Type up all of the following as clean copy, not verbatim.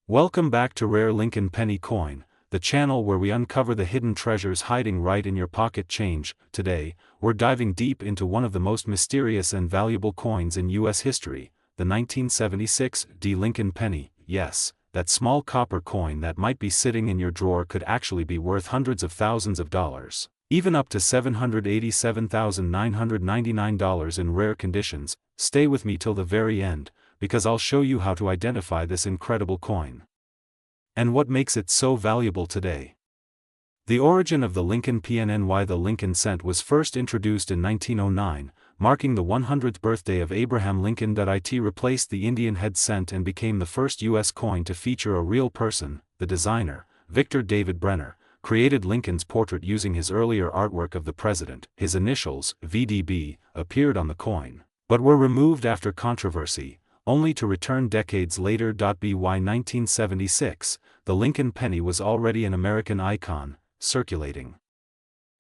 Welcome back to Rare Lincoln Penny Coin, the channel where we uncover the hidden treasures hiding right in your pocket change. Today, we're diving deep into one of the most mysterious and valuable coins in U.S. history, the 1976 Lincoln Penny. Yes, that small copper coin that might be sitting in your drawer could actually be worth hundreds of thousands of dollars, even up to $787,999 in rare conditions. Stay with me till the very end, because I'll show you how to identify this incredible coin and what makes it so valuable today. The origin of the Lincoln PNNY. The Lincoln cent was first introduced in 1909, marking the 100th birthday of Abraham Lincoln. It replaced the Indian head cent and became the first U.S. coin to feature a real person. The designer, Victor David Brenner, created Lincoln's portrait using his earlier artwork of the president. His initials, VDB, appeared on the coin, but were removed after controversy, only to return decades later. By 1976, the Lincoln penny was already an American icon, circulating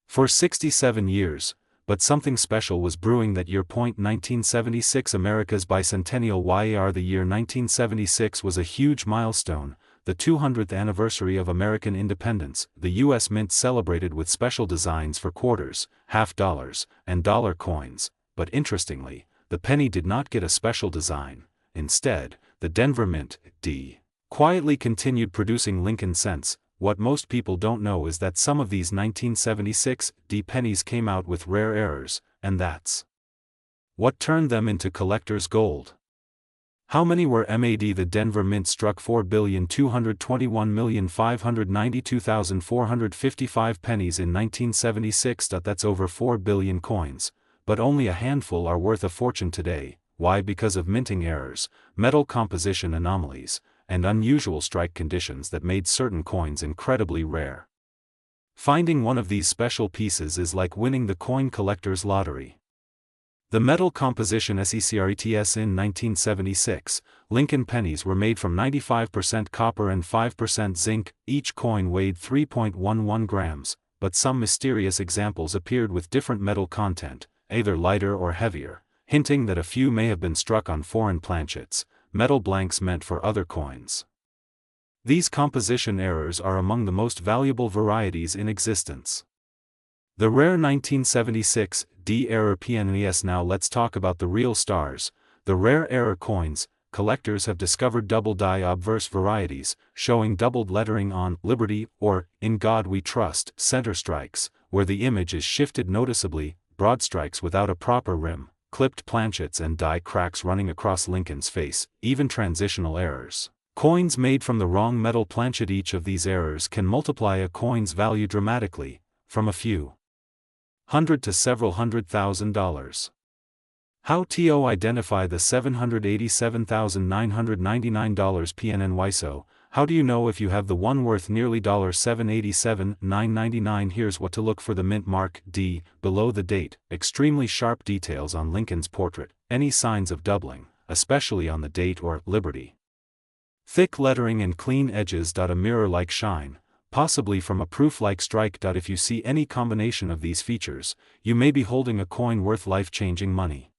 for 67 years, but something special was brewing that year. 1976, America's bicentennial year. The year 1976 was a huge milestone, the 200th anniversary of American independence. The U.S. Mint celebrated with special designs for quarters, half dollars, and dollar coins, but interestingly, the penny did not get a special design. Instead, the Denver Mint, D, quietly continued producing Lincoln cents. What most people don't know is that some of these 1976 D pennies came out with rare errors, and that's what turned them into collector's gold. How many were mad? The Denver Mint struck 4,221,592,455 pennies in 1976. That's over 4 billion coins, but only a handful are worth a fortune today. Why? Because of minting errors, metal composition anomalies, and unusual strike conditions that made certain coins incredibly rare. Finding one of these special pieces is like winning the coin collector's lottery. The metal composition SECRETS. In 1976, Lincoln pennies were made from 95% copper and 5% zinc. Each coin weighed 3.11 grams, but some mysterious examples appeared with different metal content, either lighter or heavier, hinting that a few may have been struck on foreign planchets, metal blanks meant for other coins. These composition errors are among the most valuable varieties in existence. The rare 1976 D error PNES. Now let's talk about the real stars, the rare error coins. Collectors have discovered double die obverse varieties, showing doubled lettering on Liberty or In God We Trust center strikes, where the image is shifted noticeably, broad strikes without a proper rim, clipped planchets and die cracks running across Lincoln's face, even transitional errors. Coins made from the wrong metal planchet. Each of these errors can multiply a coin's value dramatically, from a few hundred to several $100,000. How to identify the $787,999 PNNY? So, how do you know if you have the one worth nearly $787,999? Here's what to look for: the mint mark, D, below the date, extremely sharp details on Lincoln's portrait, any signs of doubling, especially on the date or Liberty. Thick lettering and clean edges. A mirror-like shine, possibly from a proof-like strike. If you see any combination of these features, you may be holding a coin worth life-changing money.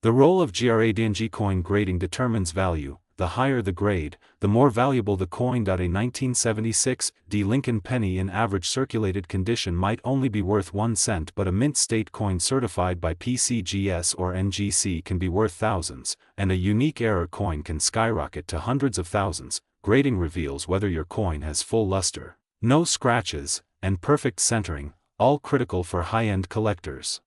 The role of grading coin grading determines value. The higher the grade, the more valuable the coin. A 1976 D Lincoln penny in average circulated condition might only be worth 1 cent, but a mint state coin certified by PCGS or NGC can be worth thousands, and a unique error coin can skyrocket to hundreds of thousands. Grading reveals whether your coin has full luster, no scratches, and perfect centering, all critical for high-end collectors.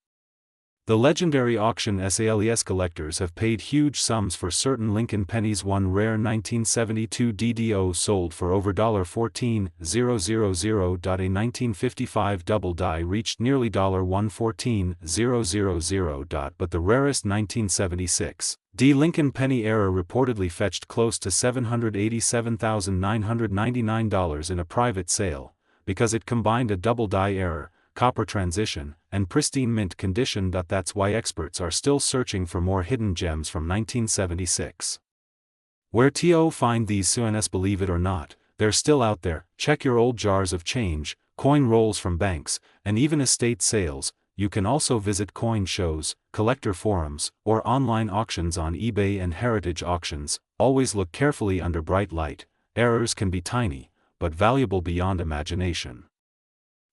The legendary auction SALES collectors have paid huge sums for certain Lincoln pennies. One rare 1972 DDO sold for over $14,000. A 1955 double die reached nearly $114,000. But the rarest 1976 D Lincoln penny error reportedly fetched close to $787,999 in a private sale, because it combined a double die error, copper transition, and pristine mint condition. That's why experts are still searching for more hidden gems from 1976. Where to find these souvenirs? Believe it or not, they're still out there. Check your old jars of change, coin rolls from banks, and even estate sales. You can also visit coin shows, collector forums, or online auctions on eBay and heritage auctions. Always look carefully under bright light, errors can be tiny, but valuable beyond imagination.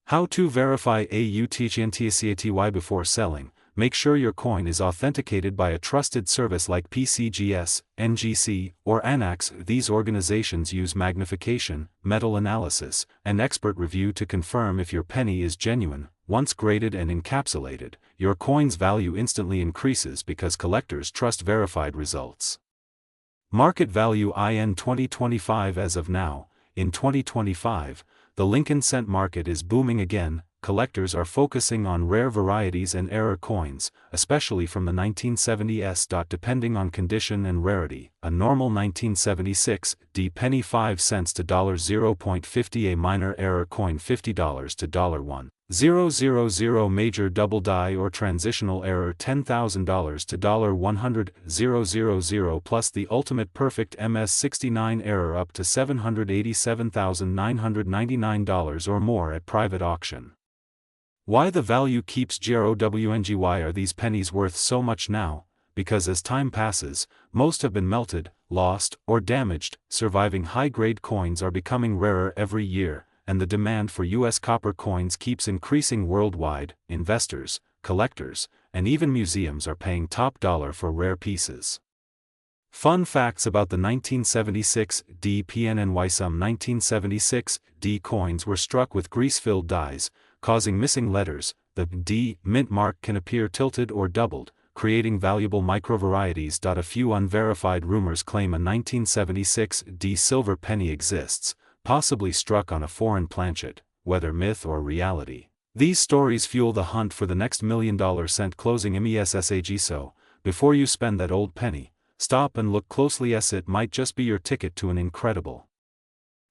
How to verify a UTHNTCATY before selling. Make sure your coin is authenticated by a trusted service like PCGS, NGC, or ANAX. These organizations use magnification, metal analysis, and expert review to confirm if your penny is genuine. Once graded and encapsulated, your coin's value instantly increases because collectors trust verified results. Market value in 2025. As of now, in 2025, the Lincoln cent market is booming again. Collectors are focusing on rare varieties and error coins, especially from the 1970s. Depending on condition and rarity, a normal 1976 D penny 5 cents to $0.50, a minor error coin $50 to $1,000, major double die or transitional error $10,000 to $100,000, plus the ultimate perfect MS69 error up to $787,999 or more at private auction. Why the value keeps growing? Why are these pennies worth so much now? Because as time passes, most have been melted, lost, or damaged. Surviving high-grade coins are becoming rarer every year, and the demand for U.S. copper coins keeps increasing worldwide. Investors, collectors, and even museums are paying top dollar for rare pieces. Fun facts about the 1976 D PNNY. Some 1976 D coins were struck with grease-filled dies, causing missing letters. The D mint mark can appear tilted or doubled, creating valuable microvarieties. A few unverified rumors claim a 1976 D silver penny exists, possibly struck on a foreign planchet, whether myth or reality. These stories fuel the hunt for the next $1 million cent closing MESSAG. So, before you spend that old penny, stop and look closely, as it might just be your ticket to an incredible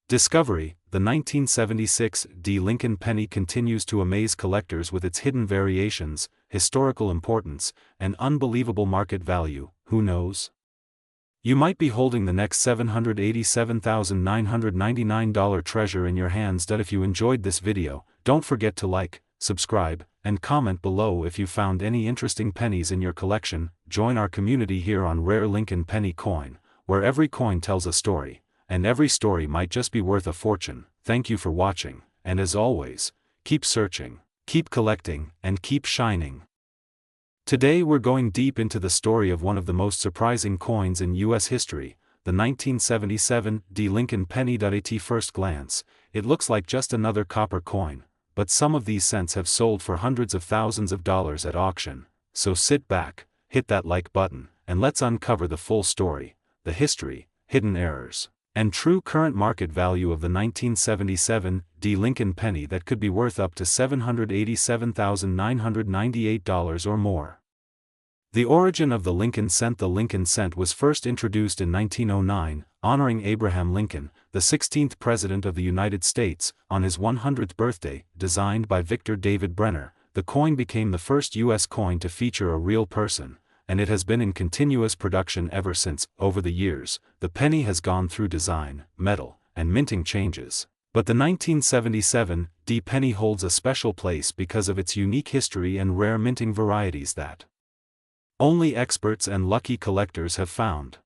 discovery. The 1976 D Lincoln penny continues to amaze collectors with its hidden variations, historical importance, and unbelievable market value. Who knows? You might be holding the next $787,999 treasure in your hands. If you enjoyed this video, don't forget to like, subscribe, and comment below if you found any interesting pennies in your collection. Join our community here on Rare Lincoln Penny Coin, where every coin tells a story, and every story might just be worth a fortune. Thank you for watching, and as always, keep searching, keep collecting, and keep shining. Today we're going deep into the story of one of the most surprising coins in U.S. history, the 1977 D Lincoln penny. At first glance, it looks like just another copper coin, but some of these cents have sold for hundreds of thousands of dollars at auction. So sit back, hit that like button, and let's uncover the full story, the history, hidden errors, and true current market value of the 1977 D Lincoln penny that could be worth up to $787,998 or more. The origin of the Lincoln cent. The Lincoln cent was first introduced in 1909, honoring Abraham Lincoln, the 16th President of the United States, on his 100th birthday. Designed by Victor David Brenner, the coin became the first U.S. coin to feature a real person, and it has been in continuous production ever since. Over the years, the penny has gone through design, metal, and minting changes. But the 1977 D penny holds a special place because of its unique history and rare minting varieties that only experts and lucky collectors have found.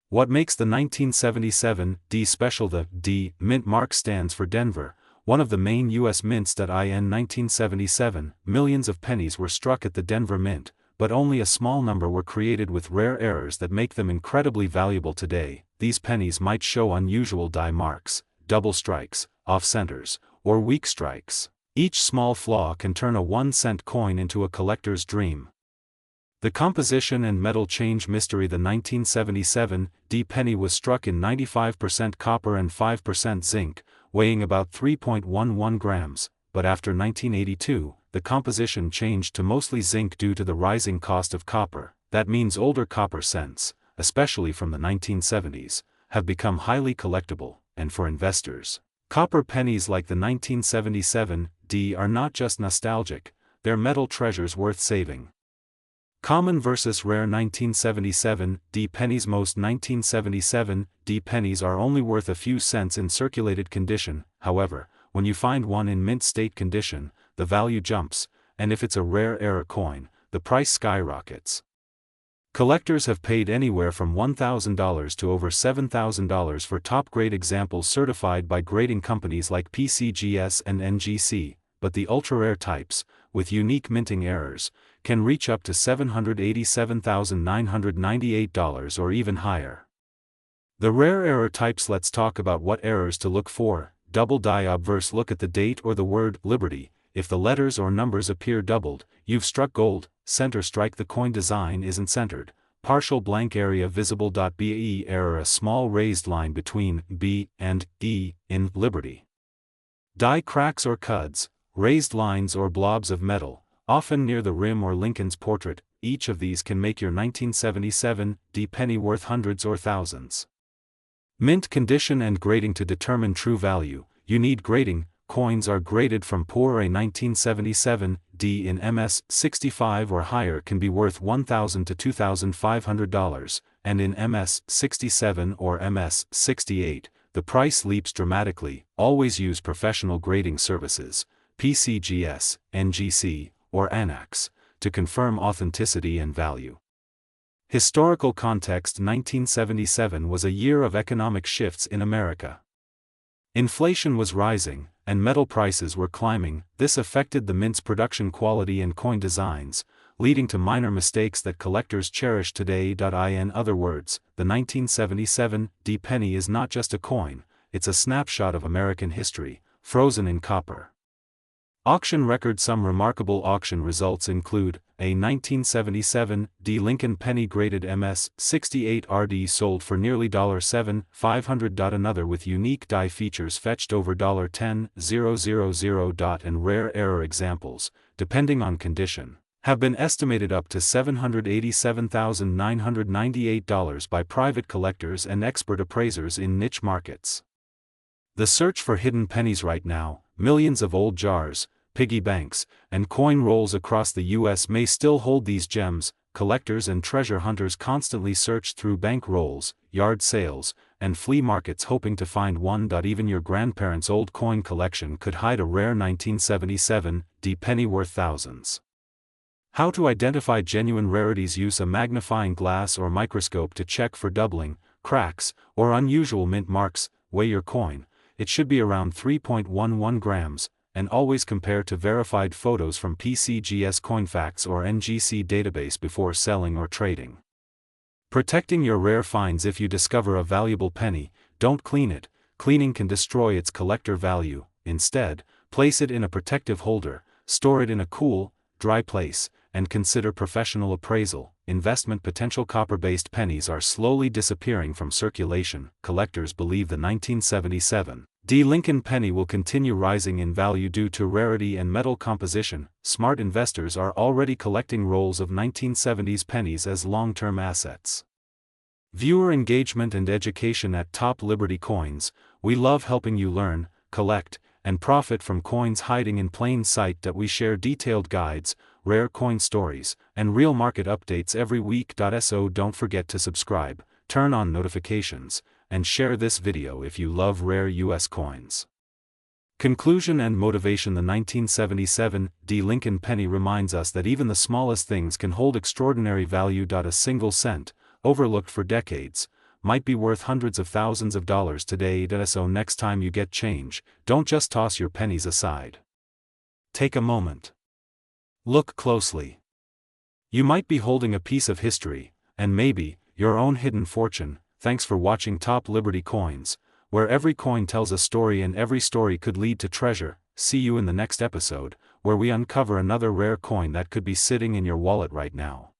What makes the 1977 D special? The D mint mark stands for Denver, one of the main U.S. mints. In 1977, millions of pennies were struck at the Denver Mint, but only a small number were created with rare errors that make them incredibly valuable today. These pennies might show unusual die marks, double strikes, off-centers, or weak strikes. Each small flaw can turn a 1-cent coin into a collector's dream. The composition and metal change mystery. The 1977 D penny was struck in 95% copper and 5% zinc, weighing about 3.11 grams, but after 1982, the composition changed to mostly zinc due to the rising cost of copper. That means older copper cents, especially from the 1970s, have become highly collectible, and for investors, copper pennies like the 1977 D are not just nostalgic, they're metal treasures worth saving. Common versus rare. 1977 D pennies. Most 1977 D pennies are only worth a few cents in circulated condition. However, when you find one in mint state condition, the value jumps, and if it's a rare error coin, the price skyrockets. Collectors have paid anywhere from $1,000 to over $7,000 for top-grade examples certified by grading companies like PCGS and NGC, but the ultra-rare types, with unique minting errors, can reach up to $787,998 or even higher. The rare error types. Let's talk about what errors to look for. Double die obverse. Look at the date or the word Liberty. If the letters or numbers appear doubled, you've struck gold. Center strike. The coin design isn't centered. Partial blank area visible. BE error. A small raised line between B and E in Liberty. Die cracks or cuds, raised lines or blobs of metal, often near the rim or Lincoln's portrait. Each of these can make your 1977 D penny worth hundreds or thousands. Mint condition and grading. To determine true value, you need grading. Coins are graded from poor. A 1977 D in MS 65 or higher can be worth $1,000 to $2,500, and in MS 67 or MS 68, the price leaps dramatically. Always use professional grading services, PCGS, NGC, or ANAX, to confirm authenticity and value. Historical context. 1977 was a year of economic shifts in America. Inflation was rising, and metal prices were climbing. This affected the mint's production quality and coin designs, leading to minor mistakes that collectors cherish today. In other words, the 1977 D penny is not just a coin, it's a snapshot of American history, frozen in copper. Auction record. Some remarkable auction results include a 1977 D Lincoln penny graded MS 68 RD sold for nearly $7,500. Another with unique die features fetched over $10,000. And rare error examples, depending on condition, have been estimated up to $787,998 by private collectors and expert appraisers in niche markets. The search for hidden pennies. Right now, millions of old jars, piggy banks, and coin rolls across the U.S. may still hold these gems. Collectors and treasure hunters constantly search through bank rolls, yard sales, and flea markets hoping to find one. Even your grandparents' old coin collection could hide a rare 1977 D penny worth thousands. How to identify genuine rarities. Use a magnifying glass or microscope to check for doubling, cracks, or unusual mint marks. Weigh your coin. It should be around 3.11 grams, and always compare to verified photos from PCGS Coinfax or NGC database before selling or trading. Protecting your rare finds. If you discover a valuable penny, don't clean it. Cleaning can destroy its collector value. Instead, place it in a protective holder, store it in a cool, dry place, and consider professional appraisal. Investment potential. Copper-based pennies are slowly disappearing from circulation. Collectors believe the 1977 D Lincoln penny will continue rising in value due to rarity and metal composition. Smart investors are already collecting rolls of 1970s pennies as long-term assets. Viewer engagement and education. At Top Liberty Coins, we love helping you learn, collect, and profit from coins hiding in plain sight. We share detailed guides, rare coin stories, and real market updates every week. So don't forget to subscribe, turn on notifications, and share this video if you love rare US coins. Conclusion and motivation. The 1977 D Lincoln penny reminds us that even the smallest things can hold extraordinary value. A single cent, overlooked for decades, might be worth hundreds of thousands of dollars today. So next time you get change, don't just toss your pennies aside. Take a moment. Look closely. You might be holding a piece of history, and maybe your own hidden fortune. Thanks for watching Top Liberty Coins, where every coin tells a story and every story could lead to treasure. See you in the next episode, where we uncover another rare coin that could be sitting in your wallet right now.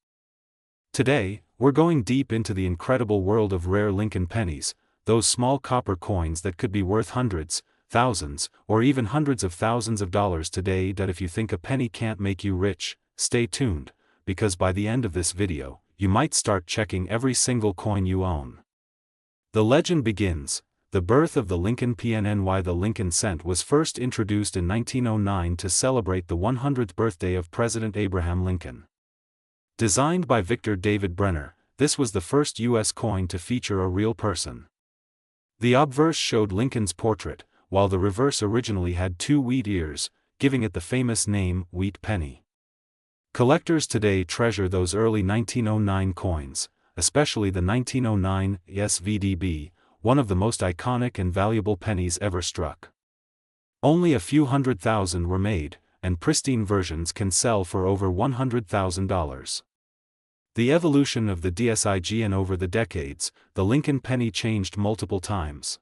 Today, we're going deep into the incredible world of rare Lincoln pennies, those small copper coins that could be worth hundreds, thousands, or even hundreds of thousands of dollars today. If you think a penny can't make you rich, stay tuned, because by the end of this video, you might start checking every single coin you own. The legend begins. The birth of the Lincoln PNNY. The Lincoln cent was first introduced in 1909 to celebrate the 100th birthday of President Abraham Lincoln. Designed by Victor David Brenner, this was the first U.S. coin to feature a real person. The obverse showed Lincoln's portrait, while the reverse originally had two wheat ears, giving it the famous name, wheat penny. Collectors today treasure those early 1909 coins, especially the 1909 SVDB, one of the most iconic and valuable pennies ever struck. Only a few 100,000 were made, and pristine versions can sell for over $100,000. The evolution of the DSIGN over the decades, the Lincoln penny changed multiple times.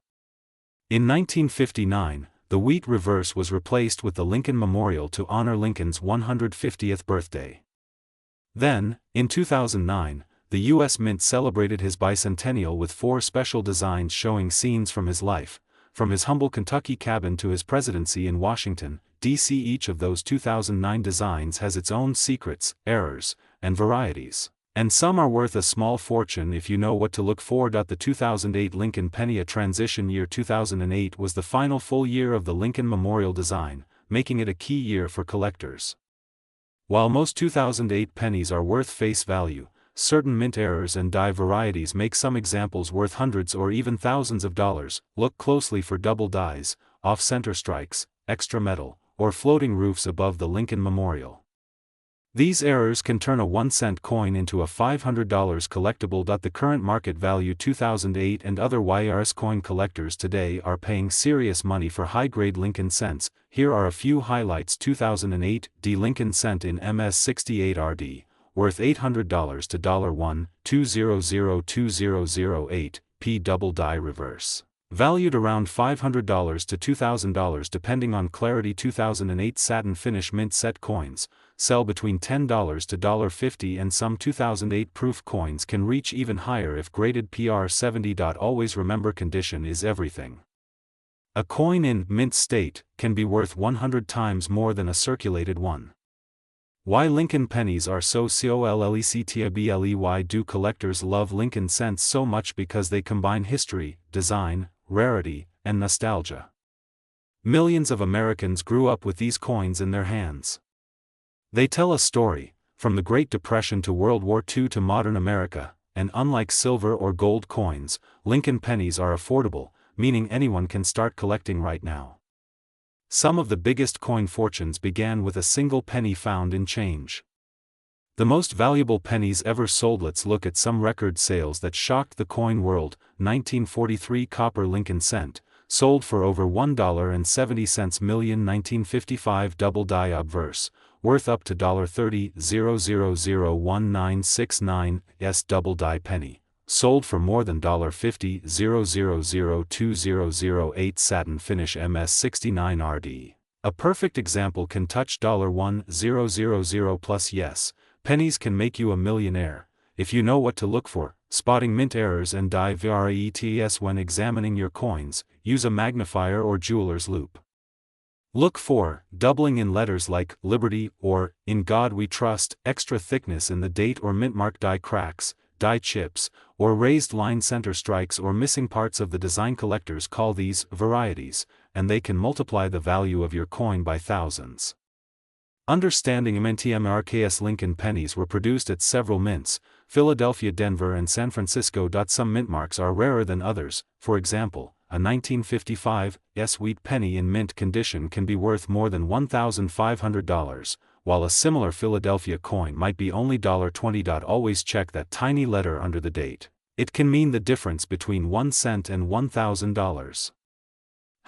In 1959, the wheat reverse was replaced with the Lincoln Memorial to honor Lincoln's 150th birthday. Then, in 2009, the U.S. Mint celebrated his bicentennial with 4 special designs showing scenes from his life, from his humble Kentucky cabin to his presidency in Washington, D.C. Each of those 2009 designs has its own secrets, errors, and varieties, and some are worth a small fortune if you know what to look for. The 2008 Lincoln penny, a transition year. 2008 was the final full year of the Lincoln Memorial design, making it a key year for collectors. While most 2008 pennies are worth face value, certain mint errors and die varieties make some examples worth hundreds or even thousands of dollars. Look closely for double dies, off-center strikes, extra metal, or floating roofs above the Lincoln Memorial. These errors can turn a 1-cent coin into a $500 collectible. The current market value. 2008 and other YRS coin collectors today are paying serious money for high-grade Lincoln cents. Here are a few highlights. 2008 D Lincoln cent in MS68RD, worth $800 to $1, 2002008, P double die reverse. Valued around $500 to $2,000 depending on clarity. 2008 satin finish mint set coins sell between $10 to $50, and some 2008 proof coins can reach even higher if graded PR 70. Always remember, condition is everything. A coin in mint state can be worth 100 times more than a circulated one. Why Lincoln pennies are so collectible? Do collectors love Lincoln cents so much? Because they combine history, design, rarity, and nostalgia. Millions of Americans grew up with these coins in their hands. They tell a story, from the Great Depression to World War II to modern America, and unlike silver or gold coins, Lincoln pennies are affordable, meaning anyone can start collecting right now. Some of the biggest coin fortunes began with a single penny found in change. The most valuable pennies ever sold. Let's look at some record sales that shocked the coin world. 1943 copper Lincoln cent, sold for over $1.70 million. 1955 double die obverse, worth up to $30. 0001969 double die penny, sold for more than $50. 0002008 satin finish MS69RD. A perfect example can touch $1,000 plus. Yes, pennies can make you a millionaire, if you know what to look for. Spotting mint errors and die varieties. When examining your coins, use a magnifier or jeweler's loupe. Look for doubling in letters like Liberty or In God We Trust, extra thickness in the date or mint mark, die cracks, die chips, or raised line center strikes or missing parts of the design. Collectors call these varieties, and they can multiply the value of your coin by thousands. Understanding MNTMRKS Lincoln pennies were produced at several mints, Philadelphia, Denver, and San Francisco. Some mint marks are rarer than others. For example, a 1955 wheat penny in mint condition can be worth more than $1,500, while a similar Philadelphia coin might be only $20. Always check that tiny letter under the date. It can mean the difference between 1 cent and $1,000.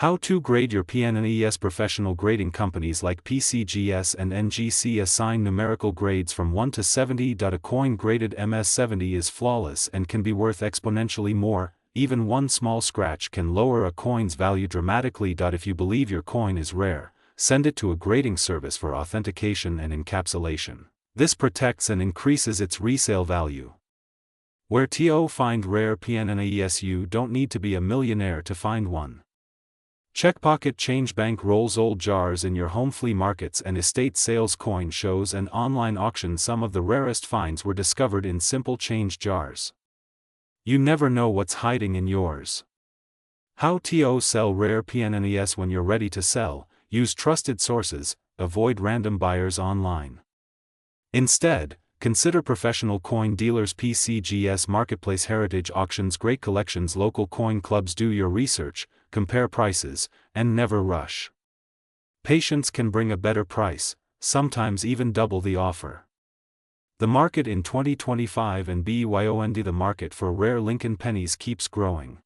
How to grade your pennies. Professional grading companies like PCGS and NGC assign numerical grades from 1 to 70. A coin graded MS70 is flawless and can be worth exponentially more. Even one small scratch can lower a coin's value dramatically. If you believe your coin is rare, send it to a grading service for authentication and encapsulation. This protects and increases its resale value. Where to find rare pennies? You don't need to be a millionaire to find one. Check pocket change, bank rolls, old jars in your home, flea markets and estate sales, coin shows and online auctions. Some of the rarest finds were discovered in simple change jars. You never know what's hiding in yours. How to sell rare pennies? When you're ready to sell, use trusted sources, avoid random buyers online. Instead, consider professional coin dealers, PCGS Marketplace, Heritage Auctions, great collections, local coin clubs. Do your research, compare prices, and never rush. Patience can bring a better price, sometimes even double the offer. The market in 2025 and beyond the market for rare Lincoln pennies keeps growing.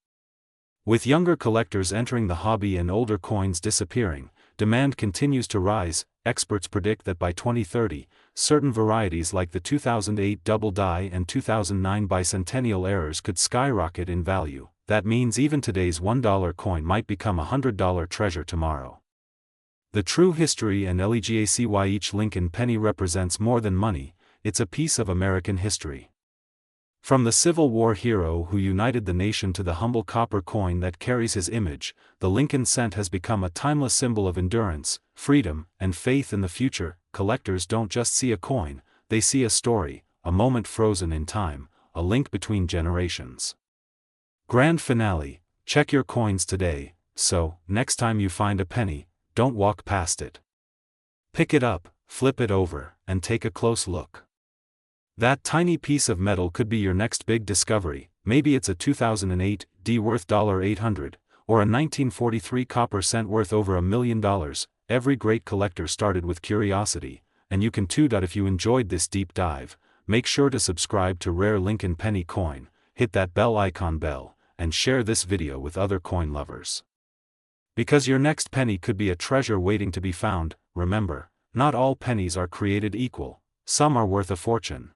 With younger collectors entering the hobby and older coins disappearing, demand continues to rise. Experts predict that by 2030, certain varieties like the 2008 double die and 2009 bicentennial errors could skyrocket in value. That means even today's $1 coin might become a $100 treasure tomorrow. The true history and legacy why each Lincoln penny represents more than money, it's a piece of American history. From the Civil War hero who united the nation to the humble copper coin that carries his image, the Lincoln cent has become a timeless symbol of endurance, freedom, and faith in the future. Collectors don't just see a coin, they see a story, a moment frozen in time, a link between generations. Grand finale: check your coins today, so, next time you find a penny, don't walk past it. Pick it up, flip it over, and take a close look. That tiny piece of metal could be your next big discovery. Maybe it's a 2008 D worth $800, or a 1943 copper cent worth over $1 million. Every great collector started with curiosity, and you can too. If you enjoyed this deep dive, make sure to subscribe to Rare Lincoln Penny Coin, hit that bell icon, and share this video with other coin lovers. Because your next penny could be a treasure waiting to be found. Remember, not all pennies are created equal, some are worth a fortune.